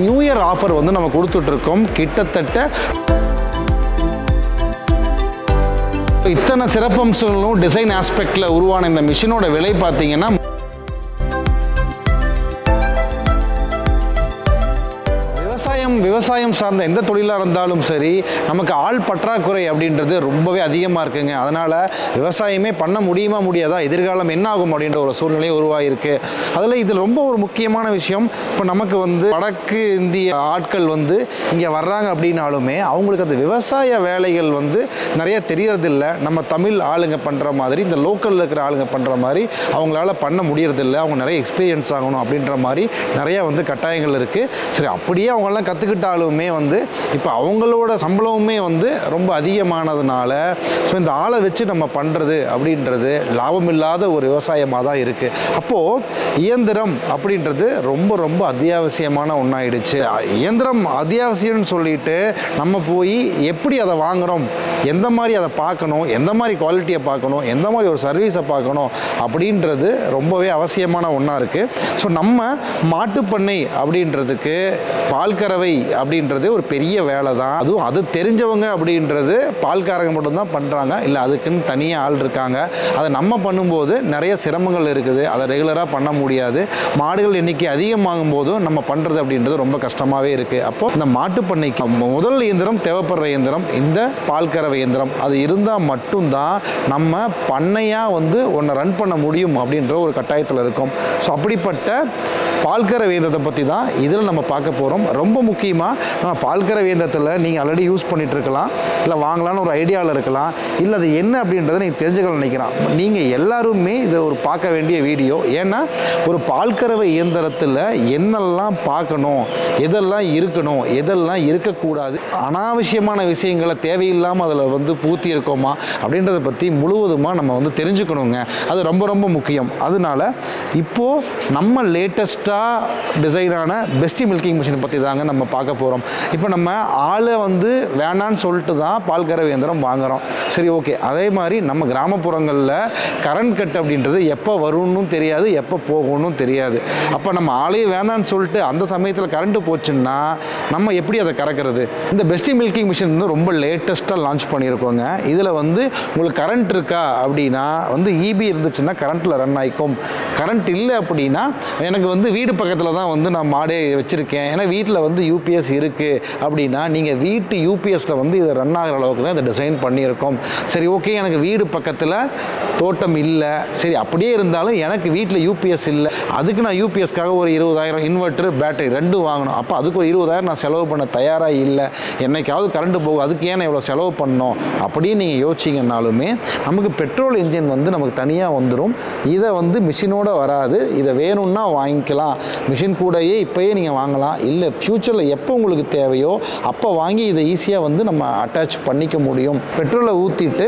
New year offer வந்து நம்ம கொடுத்துட்டு இருக்கோம். கிட்டத்தட்ட இத்தனை சிறப்பம்சங்களும் டிசைன் ஆஸ்பெக்ட்ல உருவான இந்த மிஷினோட விலை பார்த்தீங்கன்னா விவசாயம் சார்ந்த எந்த தொழிலாக இருந்தாலும் சரி நமக்கு ஆள் பற்றாக்குறை அப்படின்றது ரொம்பவே அதிகமாக இருக்குங்க. அதனால் விவசாயமே பண்ண முடியுமா முடியாதா, எதிர்காலம் என்ன ஆகும் அப்படின்ற ஒரு சூழ்நிலை உருவாகிருக்கு. அதில் இதில் ரொம்ப ஒரு முக்கியமான விஷயம், இப்போ நமக்கு வந்து வடக்கு இந்திய ஆட்கள் வந்து இங்கே வர்றாங்க அப்படின்னாலுமே அவங்களுக்கு அந்த விவசாய வேலைகள் வந்து நிறைய தெரியறதில்ல. நம்ம தமிழ் ஆளுங்க பண்ணுற மாதிரி, இந்த லோக்கலில் இருக்கிற ஆளுங்க பண்ணுற மாதிரி அவங்களால பண்ண முடியறதில்ல. அவங்க நிறைய எக்ஸ்பீரியன்ஸ் ஆகணும் அப்படின்ற மாதிரி நிறையா வந்து கட்டாயங்கள் இருக்குது. சரி, அப்படியே அவங்களாம் கற்றுக்கிட்டாலுமே வந்து இப்போ அவங்களோட சம்பளமுமே வந்து ரொம்ப அதிகமானதுனால ஸோ இந்த ஆளை வச்சு நம்ம பண்ணுறது அப்படின்றது லாபம் இல்லாத ஒரு விவசாயமாக தான் இருக்குது. அப்போது இயந்திரம் அப்படின்றது ரொம்ப ரொம்ப அத்தியாவசியமான ஒன்றாயிடுச்சு. இயந்திரம் அத்தியாவசியம்னு சொல்லிட்டு நம்ம போய் எப்படி அதை வாங்குகிறோம், எந்த மாதிரி அதை பார்க்கணும், எந்த மாதிரி குவாலிட்டியை பார்க்கணும், எந்த மாதிரி ஒரு சர்வீஸை பார்க்கணும் அப்படின்றது ரொம்பவே அவசியமான ஒன்றா இருக்குது. ஸோ நம்ம மாட்டுப்பண்ணை அப்படின்றதுக்கு பால்கறவை அப்படின்றது ஒரு பெரிய வேலை தான். அதுவும் அது தெரிஞ்சவங்க அப்படின்றது பால்காரங்க மட்டும்தான் பண்ணுறாங்க, இல்லை அதுக்குன்னு தனியாக ஆள் இருக்காங்க. அதை நம்ம பண்ணும்போது நிறைய சிரமங்கள் இருக்குது. அதை ரெகுலராக பண்ண முடியாது. மாடுகள் எண்ணிக்கை அதிகமாகும் போதும் நம்ம பண்ணுறது அப்படின்றது ரொம்ப கஷ்டமாகவே இருக்குது. அப்போது இந்த மாட்டுப்பண்ணைக்கு முதல் இயந்திரம் தேவைப்படுற இயந்திரம் இந்த பால்கறவை இயந்திரம். அது இருந்தால் மட்டும்தான் நம்ம பண்ணையாக வந்து ஒன்றை ரன் பண்ண முடியும் அப்படின்ற ஒரு கட்டாயத்தில் இருக்கும். ஸோ அப்படிப்பட்ட பால்கறவை இயந்திரத்தை பற்றி தான் இதில் நம்ம பார்க்க போகிறோம். ரொம்ப முக்கியமாக நம்ம பால்கறவை இயந்திரத்தில் நீங்கள் ஆல்ரெடி யூஸ் பண்ணிகிட்டு இருக்கலாம், இல்லை வாங்கலான்னு ஒரு ஐடியாவில் இருக்கலாம், இல்லை அது என்ன அப்படின்றத நீங்கள் தெரிஞ்சுக்கலாம் நினைக்கிறேன். நீங்கள் எல்லாருமே இதை ஒரு பார்க்க வேண்டிய வீடியோ. ஏன்னா ஒரு பால்கறவை இயந்திரத்தில் என்னெல்லாம் பார்க்கணும், எதெல்லாம் இருக்கணும், எதெல்லாம் இருக்கக்கூடாது, அனாவசியமான விஷயங்களை தேவையில்லாமல் அதில் வந்து பூத்தி இருக்கோமா அப்படின்றத பற்றி முழுவதுமாக நம்ம வந்து தெரிஞ்சுக்கணுங்க. அது ரொம்ப ரொம்ப முக்கியம். அதனால இப்போது நம்ம லேட்டஸ்ட்டாக டிசைனான பெஸ்டி மில்கிங் மிஷினை பற்றி தாங்க நம்ம பார்க்க போகிறோம். இப்போ நம்ம ஆளை வந்து வேணான்னு சொல்லிட்டு தான் பால்கறவை இயந்திரம் வாங்குகிறோம். சரி, ஓகே. அதே மாதிரி நம்ம கிராமப்புறங்களில் கரண்ட் கட் அப்படின்றது எப்போ வரும்னு தெரியாது, எப்போ போகணும்னு தெரியாது. அப்போ நம்ம ஆளையே வேணான்னு சொல்லிட்டு அந்த சமயத்தில் கரண்ட்டு போச்சுன்னா நம்ம எப்படி அதை கறக்கிறது? இந்த பெஸ்டி மில்கிங் மிஷின் வந்து ரொம்ப லேட்டஸ்ட்டாக லான்ச் பண்ணியிருக்கோங்க. இதில் வந்து உங்களுக்கு கரண்ட் இருக்கா அப்படின்னா வந்து இபி இருந்துச்சுன்னா கரண்ட்டில் ரன் ஆகிக்கும். கரண்ட் இல்லை அப்படின்னா எனக்கு வந்து வீடு பக்கத்தில் தான் வந்து நான் மாடே வச்சுருக்கேன், ஏன்னா வீட்டில் வந்து யூபிஎஸ் இருக்குது அப்படின்னா நீங்கள் வீட்டு யூபிஎஸில் வந்து இதை ரன் ஆகிற அளவுக்கு தான் இதை டிசைன் பண்ணியிருக்கோம். சரி, ஓகே. எனக்கு வீடு பக்கத்தில் தோட்டம் இல்லை, சரி அப்படியே இருந்தாலும் எனக்கு வீட்டில் யூபிஎஸ் இல்லை, அதுக்கு நான் யூபிஎஸ்க்காக ஒரு 20,000 இன்வெர்ட்டர் பேட்டரி ரெண்டும் வாங்கணும். அப்போ அதுக்கு ஒரு 20,000 நான் செலவு பண்ண தயாராக இல்லை, என்னைக்காவது கரண்ட்டு போகும், அதுக்கு ஏன் இவ்வளோ செலவு பண்ணோம் அப்படின்னு நீங்கள் யோசிச்சிங்கன்னாலுமே நமக்கு பெட்ரோல் இன்ஜின் வந்து நமக்கு தனியாக வந்துடும். இதை வந்து மிஷினோடு வராது. இதை வேணும்னா வாங்கிக்கலாம், மிஷின் கூடயே இப்போயே நீங்கள் வாங்கலாம். இல்லை ஃப்யூச்சரில் எப்போ உங்களுக்கு தேவையோ அப்போ வாங்கி இதை ஈஸியாக வந்து நம்ம அட்டாச் பண்ணிக்க முடியும். பெட்ரோலை ஊற்றிட்டு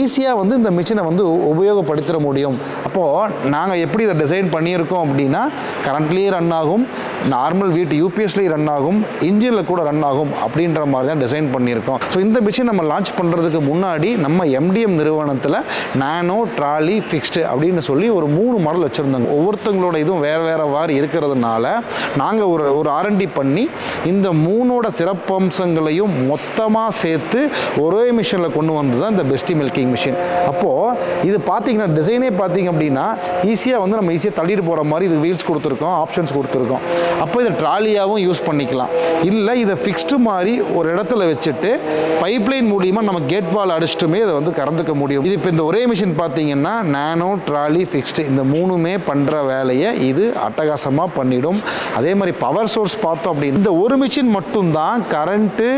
ஈஸியாக வந்து இந்த மிஷினை வந்து உபயோகப்படுத்திட முடியும். அப்போது நாங்கள் எப்படி இதை டிசைன் பண்ணியிருக்கோம் அப்படின்னா கரண்ட்லேயும் ரன் ஆகும், நார்மல் வீட்டு யூபிஎஸ்லேயும் ரன் ஆகும், இன்ஜினில் கூட ரன் ஆகும் அப்படின்ற மாதிரி தான் டிசைன் பண்ணியிருக்கோம். ஸோ இந்த மிஷின் நம்ம லான்ச் பண்ணுறதுக்கு முன்னாடி நம்ம எம்டிஎம் நிறுவனத்தில் நானோ, ட்ராலி, ஃபிக்ஸ்டு அப்படின்னு சொல்லி ஒரு 3 மாடல் வச்சுருந்தாங்க. ஒவ்வொருத்தங்களோட இதுவும் வேறு வேறு வாரி இருக்கிறதுனால நாங்கள் ஒரு ஆர்என்டி பண்ணி இந்த 3ஓட சிறப்பம்சங்களையும் மொத்தமாக சேர்த்து ஒரே மிஷினில் கொண்டு வந்து தான் இந்த பெஸ்டி மில்கிங் மிஷின். அப்போது இது பார்த்தீங்கன்னா டிசைனே பார்த்தீங்க அப்படின்னா ஈஸியாக வந்து நம்ம ஈஸியாக தள்ளிட்டு போகிற மாதிரி இது வீல்ஸ் கொடுத்துருக்கோம், ஆப்ஷன்ஸ் கொடுத்துருக்கோம். அப்போ இதை ட்ராலியாகவும் யூஸ் பண்ணிக்கலாம், இல்லை இதை ஃபிக்ஸ்டு மாதிரி ஒரு இடத்துல வச்சுட்டு பைப்லைன் மூலியமாக நம்ம கேட் வால் அடிச்சிட்டுமே இதை வந்து கறந்துக்க முடியும். இது இப்போ இந்த ஒரே மிஷின் பார்த்தீங்கன்னா நானோ, ட்ராலி, ஃபிக்ஸ்டு இந்த 3மே பண்ணுற வேலையை இது அட்டகாசமாக பண்ணிடும். அதே மாதிரி பவர் சோர்ஸ் பார்த்தோம் அப்படின்னு இந்த ஒரு மிஷின் மட்டும்தான் கரண்ட்டு,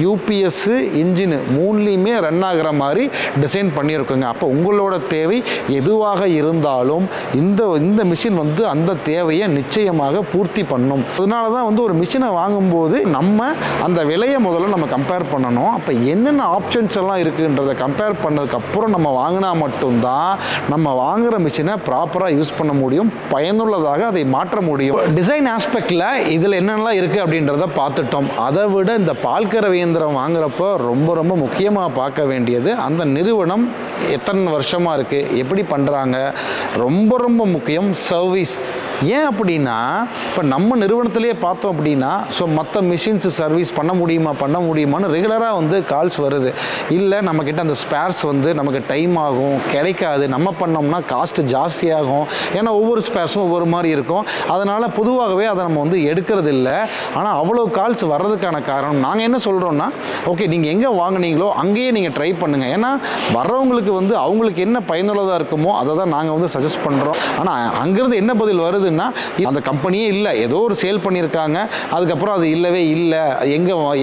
யூபிஎஸ்ஸு, இன்ஜினு 3லையுமே ரன் ஆகிற மாதிரி டிசைன் பண்ணியிருக்குங்க. அப்போ உங்களோட தேவை எதுவாக இருந்தாலும் இந்த மிஷின் வந்து அந்த தேவையை நிச்சயமாக பூர்த்தி பண்ணும். அதனால தான் வந்து ஒரு மிஷினை வாங்கும்போது நம்ம அந்த விலையை முதல்ல நம்ம கம்பேர் பண்ணணும். அப்போ என்னென்ன ஆப்ஷன்ஸ் எல்லாம் இருக்குன்றதை கம்பேர் பண்ணதுக்கப்புறம் நம்ம வாங்கினா மட்டும்தான் நம்ம வாங்குகிற மிஷினை ப்ராப்பராக யூஸ் பண்ண முடியும், பயனுள்ளதாக அதை மாற்ற முடியும். டிசைன் ஆஸ்பெக்டில் இதில் என்னென்னலாம் இருக்குது அப்படின்றத பார்த்துட்டோம். அதை விட இந்த பால்கறவை இயந்திரம் வாங்குறப்போ ரொம்ப ரொம்ப முக்கியமாக பார்க்க வேண்டியது அந்த நிறுவனம் எத்தனை வருஷமாக இருக்குது, எப்படி பண்ணுறாங்க, ரொம்ப ரொம்ப முக்கியம் சர்வீஸ். ஏன் அப்படின்னா இப்போ நம்ம நிறுவனத்திலேயே பார்த்தோம் அப்படின்னா ஸோ மற்ற மிஷின்ஸ் சர்வீஸ் பண்ண முடியுமான்னு ரெகுலராக வந்து கால்ஸ் வருது. இல்லை நம்மக்கிட்ட அந்த ஸ்பேர்ஸ் வந்து நமக்கு டைம் ஆகும், கிடைக்காது, நம்ம பண்ணோம்னா காஸ்ட்டு ஜாஸ்தியாகும், ஏன்னா ஒவ்வொரு ஸ்பேர்ஸும் ஒவ்வொரு மாதிரி இருக்கும். அதனால் பொதுவாகவே அதை நம்ம வந்து எடுக்கிறது இல்லை. ஆனால் அவ்வளோ கால்ஸ் வர்றதுக்கான காரணம் நாங்கள் என்ன சொல்கிறோன்னா, ஓகே நீங்கள் எங்கே வாங்கினீங்களோ அங்கேயே நீங்கள் ட்ரை பண்ணுங்கள். ஏன்னா வர்றவங்களுக்கு வந்து அவங்களுக்கு என்ன பயனுள்ளதாக இருக்குமோ அதை தான் நாங்கள் வந்து சஜஸ்ட் பண்ணுறோம். ஆனால் அங்கேருந்து என்ன பதில் வருதுன்னா, அந்த கம்பெனியே இல்லை, ஏதோ ஒரு சேல் பண்ணியிருக்காங்க, அதுக்கப்புறம் அது இல்லவே இல்லை,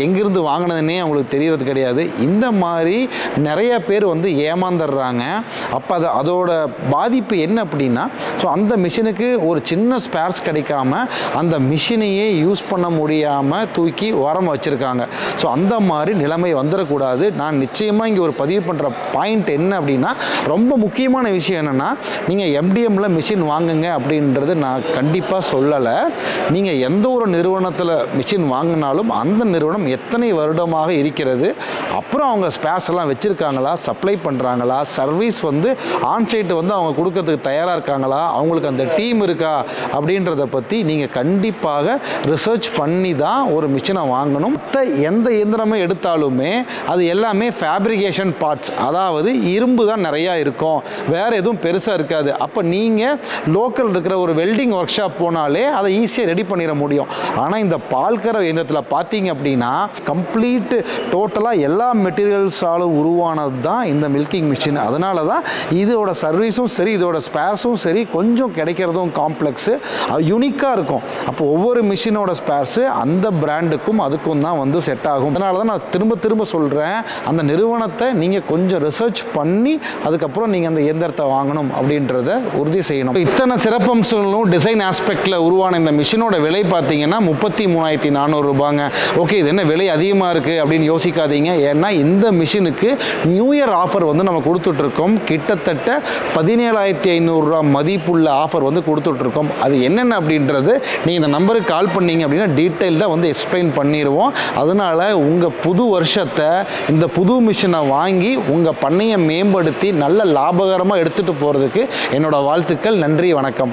எங்கேருந்து வாங்கினதுன்னே அவங்களுக்கு தெரியறது கிடையாது. இந்த மாதிரி நிறைய பேர் வந்து ஏமாந்துடுறாங்க. அப்போ அதோட பாதிப்பு என்ன அப்படின்னா, ஸோ அந்த மிஷினுக்கு ஒரு சின்ன ஸ்பேர்ஸ் கிடைக்காம அந்த மிஷினையே யூஸ் பண்ண முடியாமல் தூக்கி ஓரமாக வச்சுருக்காங்க. ஸோ அந்த மாதிரி நிலைமை வந்துடக்கூடாது. நான் நிச்சயமாக இங்கே ஒரு பதிவு பண்ணுற பாயிண்ட் என்ன அப்படின்னா, ரொம்ப முக்கியமான விஷயம் என்னென்னா, நீங்கள் எம்டிஎம்மில் மிஷின் வாங்குங்க அப்படின்றது நான் கண்டிப்பாக சொல்லலை. நீங்கள் எந்த ஒரு நிறுவனத்தில் மிஷின் வாங்கினாலும் அந்த நிறுவனம் எத்தனை வருடமாக இருக்கிறது, அப்புறம் அவங்க ஸ்பேர்ஸ் எல்லாம் வச்சுருக்காங்களா, சப்ளை பண்ணுறாங்களா, சர்வீஸ் வந்து ஆன்சைட்டு வந்து அவங்க கொடுக்கறதுக்கு தயாராக இருக்காங்களா, அவங்களுக்கு அந்த டீம் இருக்கா அப்படின்றத பற்றி நீங்கள் கண்டிப்பாக ரிசர்ச் பண்ணி தான் ஒரு மிஷினை வாங்கணும். எந்த இயந்திரமே எடுத்தாலுமே அது எல்லாமே ஃபேப்ரிகேஷன் பார்ட்ஸ், அதாவது இரும்பு தான் நிறையா இருக்கும், வேறு எதுவும் பெருசாக இருக்காது. அப்போ நீங்கள் லோக்கல் இருக்கிற ஒரு வெல்டிங் ஒர்க் ஷாப் போனாலே அதை ஈஸியாக ரெடி பண்ணிட முடியும். ஆனால் இந்த பால்கரை இயந்திரத்தில் பார்த்தீங்க அப்படின்னா கம்ப்ளீட் டோட்டலாக எல்லா மெட்டீரியல்ஸாலும் உருவானது தான் இந்த மில்கிங் மிஷின். அதனால தான் இதோட சர்வீஸும் சரி, இதோட ஸ்பேர்ஸும் சரி, கொஞ்சம் கிடைக்கிறதும் காம்ப்ளெக்ஸு, யூனிக்காக இருக்கும். அப்போ ஒவ்வொரு மிஷினோட ஸ்பேர்ஸு அந்த பிராண்டுக்கும் அதுக்கும் தான் வந்து செட் ஆகும். அதனால தான் நான் திரும்ப சொல்கிறேன், அந்த நிறுவனத்தை நீங்கள் கொஞ்சம் ரிசர்ச் பண்ணி அதுக்கப்புறம் நீங்கள் அந்த இயந்திரத்தை வாங்கணும் அப்படின்றத உறுதி செய்யணும். இத்தனை சிறப்பம்சங்களும் டிசைன் ஆஸ்பெக்டில் உருவான இந்த மிஷினோட விலை பார்த்தீங்கன்னா 33,400 ரூபாங்க. ஓகே, இது என்ன விலை அதிகமாக இருக்குது அப்படின்னு யோசிக்காதீங்க. ஏன்னா இந்த மிஷினுக்கு நியூ இயர் ஆஃபர் வந்து நம்ம கொடுத்துட்ருக்கோம். கிட்டத்தட்ட 17,500 ரூபா மதிப்புள்ள ஆஃபர் வந்து கொடுத்துட்ருக்கோம். அது என்னென்ன அப்படின்றது நீங்கள் இந்த நம்பருக்கு கால் பண்ணீங்க அப்படின்னா டீட்டெயில்டாக வந்து எக்ஸ்பிளைன் பண்ணிடுவோம். அதனால் உங்கள் புது வருஷத்தை இந்த புது மிஷினை வாங்கி உங்கள் பண்ணையை மேம்படுத்தி நல்ல லாபகரமாக எடுத்துகிட்டு போகிறதுக்கு என்னோடய வாழ்த்துக்கள். நன்றி, வணக்கம்.